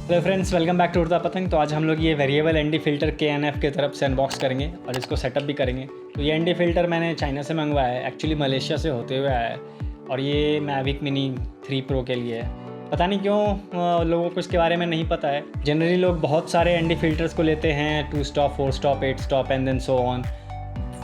Hello friends, welcome back to Udta Patang. तो आज हम लोग ये वेरिएबल एनडी फ़िल्टर KNF की तरफ से अनबॉक्स करेंगे और इसको सेटअप भी करेंगे। तो ये एनडी फ़िल्टर मैंने चाइना से मंगवाया है, एक्चुअली मलेशिया से होते हुए आया है और ये मैविक मिनी 3 प्रो के लिए है। पता नहीं क्यों लोगों को इसके बारे में नहीं पता है। जनरली लोग बहुत सारे एनडी फ़िल्टर्स को लेते हैं, 2 stop, 4 stop, 8 stop and then so on,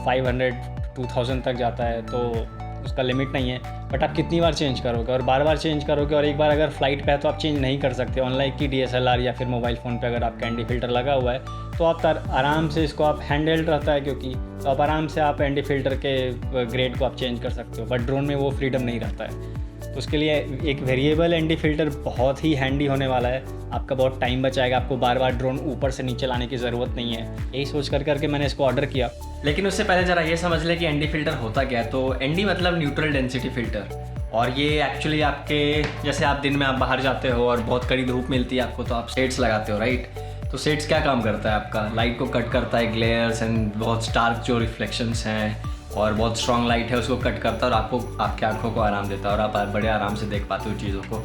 500 2000 तक जाता है, तो उसका लिमिट नहीं है। बट आप कितनी बार चेंज करोगे और बार बार चेंज करोगे, और एक बार अगर फ्लाइट पे है तो आप चेंज नहीं कर सकते। ऑनलाइन की DSLR या फिर मोबाइल फ़ोन पे अगर आपका एनडी फ़िल्टर लगा हुआ है तो आप आराम से इसको आप हैंडहेल्ड रहता है, क्योंकि तो आप आराम से आप एनडी फ़िल्टर के ग्रेड को आप चेंज कर सकते हो। बट ड्रोन में वो फ्रीडम नहीं रहता है। तो उसके लिए एक वेरिएबल एनडी फ़िल्टर बहुत ही हैंडी होने वाला है। आपका बहुत टाइम बचाएगा, आपको बार बार ड्रोन ऊपर से नीचे लाने की ज़रूरत नहीं है। यही सोच करके मैंने इसको ऑर्डर किया। लेकिन उससे पहले ज़रा ये समझ लें कि एनडी फ़िल्टर होता क्या है। तो एनडी मतलब न्यूट्रल डेंसिटी फ़िल्टर, और ये एक्चुअली आपके जैसे आप दिन में आप बाहर जाते हो और बहुत कड़ी धूप मिलती है आपको, तो आप शेड्स लगाते हो, राइट। तो शेड्स क्या काम करता है, आपका लाइट को कट करता है, ग्लेयर्स एंड बहुत स्टार्क जो रिफ्लेक्शंस हैं और बहुत स्ट्रॉन्ग लाइट है उसको कट करता है और आपको आपकी आँखों को आराम देता है और आप बड़े आराम से देख पाते हो चीज़ों को।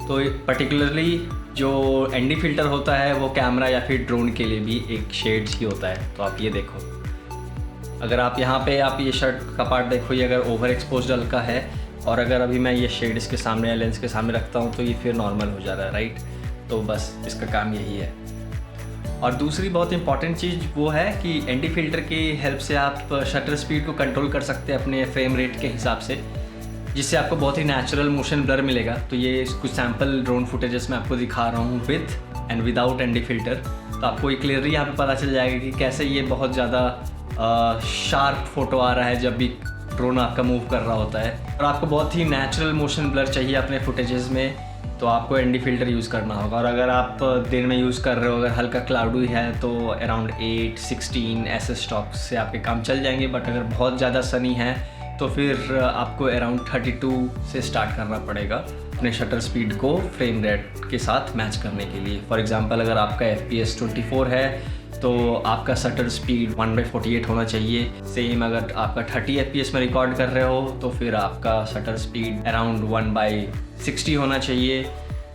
तो पर्टिकुलरली जो एनडी फ़िल्टर होता है वो कैमरा या फिर ड्रोन के लिए भी एक शेड्स ही होता है। तो आप ये देखो, अगर आप यहाँ पे आप ये शर्ट का पार्ट देखो, ये अगर ओवर एक्सपोज हल्का है और अगर अभी मैं ये शेड इसके सामने या लेंस के सामने रखता हूँ तो ये फिर नॉर्मल हो जा रहा है, राइट। तो बस इसका काम यही है। और दूसरी बहुत इंपॉर्टेंट चीज़ वो है कि एनडी फ़िल्टर की हेल्प से आप शटर स्पीड को कंट्रोल कर सकते हैं अपने फ्रेम रेट के हिसाब से, जिससे आपको बहुत ही नेचुरल मोशन ब्लर मिलेगा। तो ये कुछ सैम्पल ड्रोन फुटेजेस मैं आपको दिखा रहा हूँ with and without ND filter. तो आपको ये क्लियरली यहाँ पे पता चल जाएगा कि कैसे ये बहुत ज़्यादा शार्प फोटो आ रहा है जब भी ड्रोन आपका मूव कर रहा होता है। और आपको बहुत ही नेचुरल मोशन ब्लर चाहिए अपने फुटेजेस में, तो आपको एनडी फ़िल्टर यूज़ करना होगा। और अगर आप दिन में यूज़ कर रहे हो, अगर हल्का क्लाउडी है तो अराउंड 8, 16 ऐसे स्टॉक्स से आपके काम चल जाएंगे। बट अगर बहुत ज़्यादा सनी है तो फिर आपको अराउंड 32 से स्टार्ट करना पड़ेगा अपने शटर स्पीड को फ्रेम रेट के साथ मैच करने के लिए। फॉर एग्ज़ाम्पल, अगर आपका FPS 24 है तो आपका शटर स्पीड 1/48 होना चाहिए। सेम अगर आपका 30 FPS में रिकॉर्ड कर रहे हो तो फिर आपका शटर स्पीड अराउंड 1/60 होना चाहिए,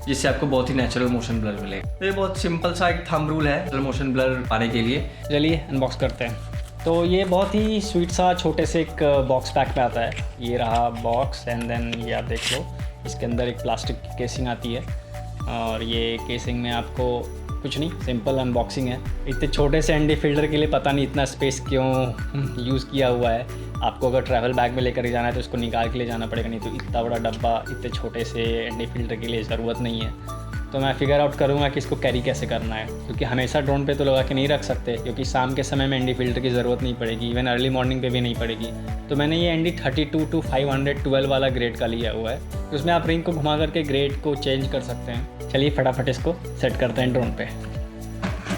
जिससे आपको बहुत ही नेचुरल मोशन ब्लर मिले। तो ये बहुत सिंपल सा एक थंब रूल है मोशन ब्लर पाने के लिए। चलिए अनबॉक्स करते हैं। तो ये बहुत ही स्वीट सा छोटे से एक बॉक्स पैक में आता है। ये रहा बॉक्स एंड देन ये आप देख लो, इसके अंदर एक प्लास्टिक की केसिंग आती है और ये केसिंग में आपको कुछ नहीं, सिंपल अनबॉक्सिंग है। इतने छोटे से एनडी फ़िल्टर के लिए पता नहीं इतना स्पेस क्यों यूज़ किया हुआ है। आपको अगर ट्रैवल बैग में लेकर जाना है तो इसको निकाल के ले जाना पड़ेगा, नहीं तो इतना बड़ा डब्बा इतने छोटे से एनडी फ़िल्टर के लिए ज़रूरत नहीं है। तो मैं फिगर आउट करूँगा कि इसको कैरी कैसे करना है, क्योंकि हमेशा ड्रोन पे तो लगा के नहीं रख सकते, क्योंकि शाम के समय में एनडी फ़िल्टर की ज़रूरत नहीं पड़ेगी, इवन अर्ली मॉर्निंग पे भी नहीं पड़ेगी। तो मैंने ये एनडी 32 to 512 वाला ग्रेड का लिया हुआ है। तो उसमें आप रिंग को घुमा करके ग्रेड को चेंज कर सकते हैं। चलिए फटाफट इसको सेट करते हैं ड्रोन पे।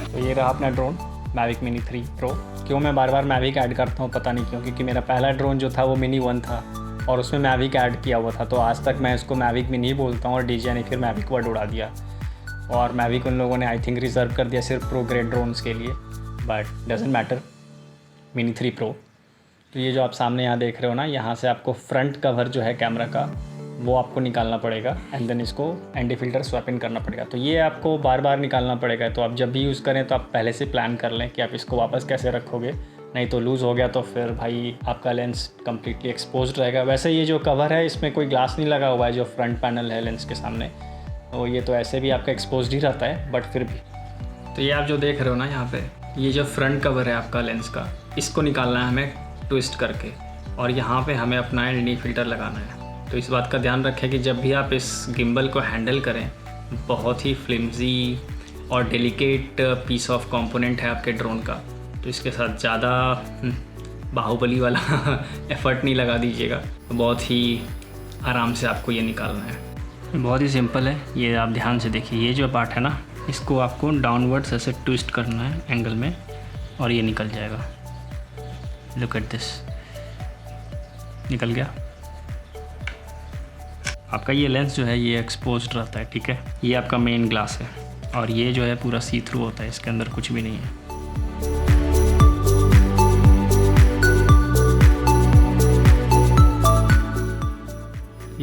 तो ये रहा अपना ड्रोन मैविक मिनी 3 प्रो। क्यों मैं बार बार मैविक ऐड करता हूँ पता नहीं क्यों, क्योंकि मेरा पहला ड्रोन जो था वो मिनी 1 था और उसमें मैविक ऐड किया हुआ था। तो आज तक मैं इसको मैविक मिनी ही बोलता हूँ और DJI ने फिर मैविक वर्ड उड़ा दिया और मैविक उन लोगों ने आई थिंक रिज़र्व कर दिया सिर्फ प्रो ग्रेड ड्रोन्स के लिए। But doesn't matter, mini 3 pro. तो ये जो आप सामने यहाँ देख रहे हो ना, यहाँ से आपको फ्रंट कवर जो है कैमरा का वो आपको निकालना पड़ेगा एंड देन इसको एनडी फ़िल्टर स्वैप इन करना पड़ेगा। तो ये आपको बार बार निकालना पड़ेगा। तो आप जब भी यूज़ करें तो आप पहले से प्लान कर लें कि आप इसको वापस कैसे रखोगे, नहीं तो लूज़ हो गया तो फिर भाई आपका लेंस कम्प्लीटली एक्सपोज्ड रहेगा। वैसे ये जो कवर है इसमें कोई ग्लास नहीं लगा हुआ है, जो फ्रंट पैनल है लेंस के सामने, तो ये तो ऐसे भी आपका एक्सपोज्ड ही रहता है, बट फिर भी। तो ये आप जो देख रहे हो ना यहाँ पे, ये जो फ्रंट कवर है आपका लेंस का, इसको निकालना है हमें ट्विस्ट करके और यहाँ पे हमें अपना एनडी फ़िल्टर लगाना है। तो इस बात का ध्यान रखें कि जब भी आप इस गिम्बल को हैंडल करें, बहुत ही फ्लिम्जी और डेलिकेट पीस ऑफ कंपोनेंट है आपके ड्रोन का, तो इसके साथ ज़्यादा बाहुबली वाला एफर्ट नहीं लगा दीजिएगा। तो बहुत ही आराम से आपको ये निकालना है। बहुत ही सिंपल है, ये आप ध्यान से देखिए। ये जो पार्ट है ना, इसको आपको डाउनवर्ड्स ऐसे ट्विस्ट करना है एंगल में और ये निकल जाएगा। लुक एट दिस, निकल गया। आपका ये लेंस जो है ये एक्सपोज्ड रहता है, ठीक है। ये आपका मेन ग्लास है और ये जो है पूरा सी थ्रू होता है, इसके अंदर कुछ भी नहीं है।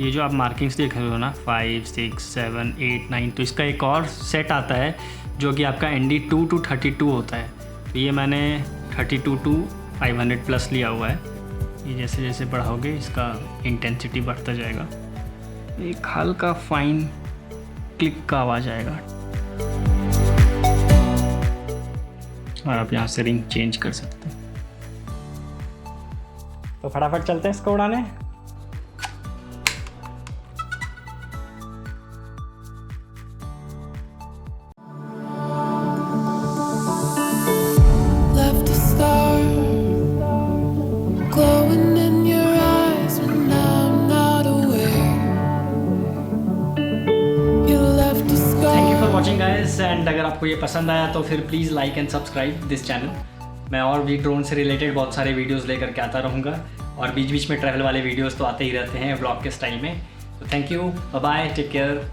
ये जो आप मार्किंग्स देख रहे हो ना 5, 6, 7, 8, 9, तो इसका एक और सेट आता है जो कि आपका ND2 to 32 होता है। तो ये मैंने 32 to 500 प्लस लिया हुआ है। ये जैसे जैसे बढ़ाओगे इसका इंटेंसिटी बढ़ता जाएगा। एक हल्का फाइन क्लिक का आवाज़ आएगा और आप यहाँ से रिंग चेंज कर सकते हैं। तो फटाफट चलते हैं इसको उड़ाने। Left a star glowing in your eyes when I'm not aware. You left a scar. Thank you for watching guys, and अगर आपको ये पसंद आया तो फिर please like and subscribe this channel. मैं और भी ड्रोन से रिलेटेड बहुत सारे वीडियोस लेकर के आता रहूँगा, और बीच बीच में ट्रैवल वाले वीडियोस तो आते ही रहते हैं व्लॉग के स्टाइल में। तो thank you, bye bye, take care.